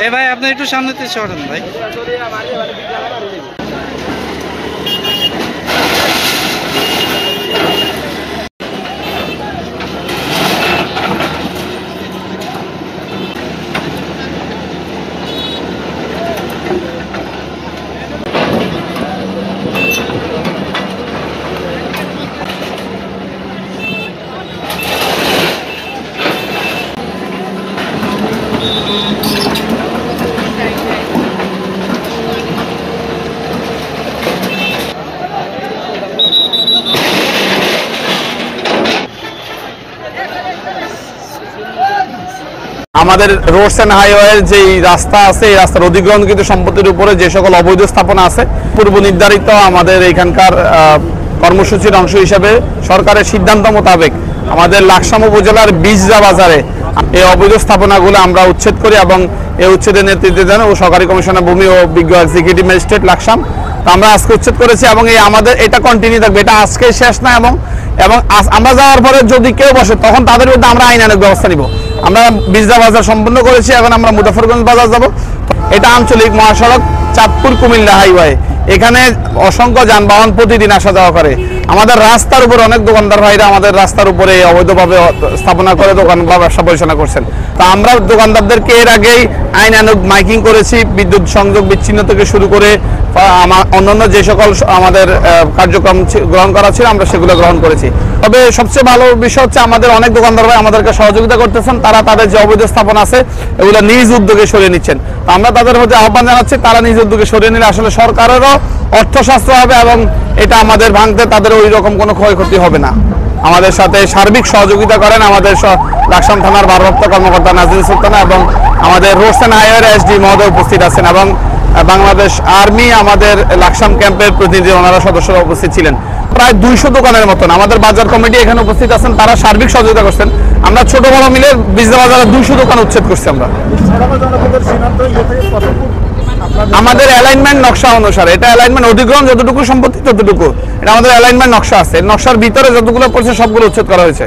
এই ভাই আপনি একটু সামনেতে সরেন ভাই। আমাদের রোডস এন্ড হাইওয়ের যে রাস্তা আছে এই রাস্তার অধিগ্রহণকৃত সম্পত্তির উপরে যে সকল অবৈধ স্থাপনা আছে পূর্ব নির্ধারিত আমাদের এখানকার কর্মসূচির অংশ হিসেবে সরকারের সিদ্ধান্ত মোতাবেক আমাদের লাকসাম উপজেলার বিজরা বাজারে এই অবৈধ স্থাপনাগুলো আমরা উচ্ছেদ করি এবং এই উচ্ছেদের নেতৃত্ব দেন ও সরকারি কমিশনার ভূমি ও বিজ্ঞ এক্সিকিউটিভ ম্যাজিস্ট্রেট লাকসাম। তো আমরা আজকে উচ্ছেদ করেছি এবং এই আমাদের এটা কন্টিনিউ থাকবে, এটা আজকে শেষ না। এবং আমরা যাওয়ার পরে যদি কেউ বসে তখন তাদের বিরুদ্ধে আমরা আইনানুগ ব্যবস্থা নিব। আমরা বিজরা বাজার সম্পন্ন করেছি, এখন আমরা মুজাফফরগঞ্জ বাজার যাব। এটা আঞ্চলিক মহাসড়ক চাঁদপুর কুমিল্লা হাইওয়ে, এখানে অসংখ্য যানবাহন প্রতিদিন আসা যাওয়া করে। আমাদের রাস্তার উপর অনেক দোকানদার ভাইরা আমাদের রাস্তার উপরে অবৈধভাবে স্থাপনা করে দোকান বা ব্যবসা পরিচালনা করছেন। তা আমরা দোকানদারদেরকে এর আগেই আইনানুগ মাইকিং করেছি, বিদ্যুৎ সংযোগ বিচ্ছিন্ন থেকে শুরু করে অন্যান্য যে সকল আমাদের কার্যক্রম গ্রহণ করা ছিল আমরা সেগুলো গ্রহণ করেছি। তবে সবচেয়ে ভালো বিষয় হচ্ছে আমাদের অনেক দোকানদার ভাই আমাদেরকে সহযোগিতা করতেছেন, তারা তাদের যে অবৈধ স্থাপনা আছে এগুলো নিজ উদ্যোগে সরিয়ে নিচ্ছেন। তো আমরা তাদের মধ্যে আহ্বান জানাচ্ছি, তারা নিজ উদ্যোগে সরিয়ে নিলে আসলে সরকারেরও অর্থশাস্ত্র হবে এবং এটা আমাদের ভাঙতে তাদের ওই রকম কোনো ক্ষয়ক্ষতি হবে না। আমাদের সাথে সার্বিক সহযোগিতা করেন আমাদের লাকসাম থানার ভারপ্রাপ্ত কর্মকর্তা নাজরিন সুলতানা এবং আমাদের রোডস এন্ড হাইওয়ে এসডি মহোদয় উপস্থিত আছেন এবং বাংলাদেশ আর্মি আমাদের লাকসাম ক্যাম্পের প্রতিনিধি ওনারা সদস্যরা উপস্থিত ছিলেন। প্রায় 200 দোকানের মতন আমাদের বাজার কমিটি এখানে উপস্থিত আছেন, তারা সার্বিক সহযোগিতা করছেন। আমরা ছোট বড় মিলে বিজরা বাজারে 200 দোকান উচ্ছেদ করছি। আমরা আমাদের অ্যালাইনমেন্ট নকশা অনুসারে, এটা অ্যালাইনমেন্ট অধিগ্রহণ যতটুকু সম্পত্তি ততটুকু, এটা আমাদের অ্যালাইনমেন্ট নকশা আছে, নকশার ভিতরে যতগুলো পড়ছে সবগুলো উচ্ছেদ করা হয়েছে।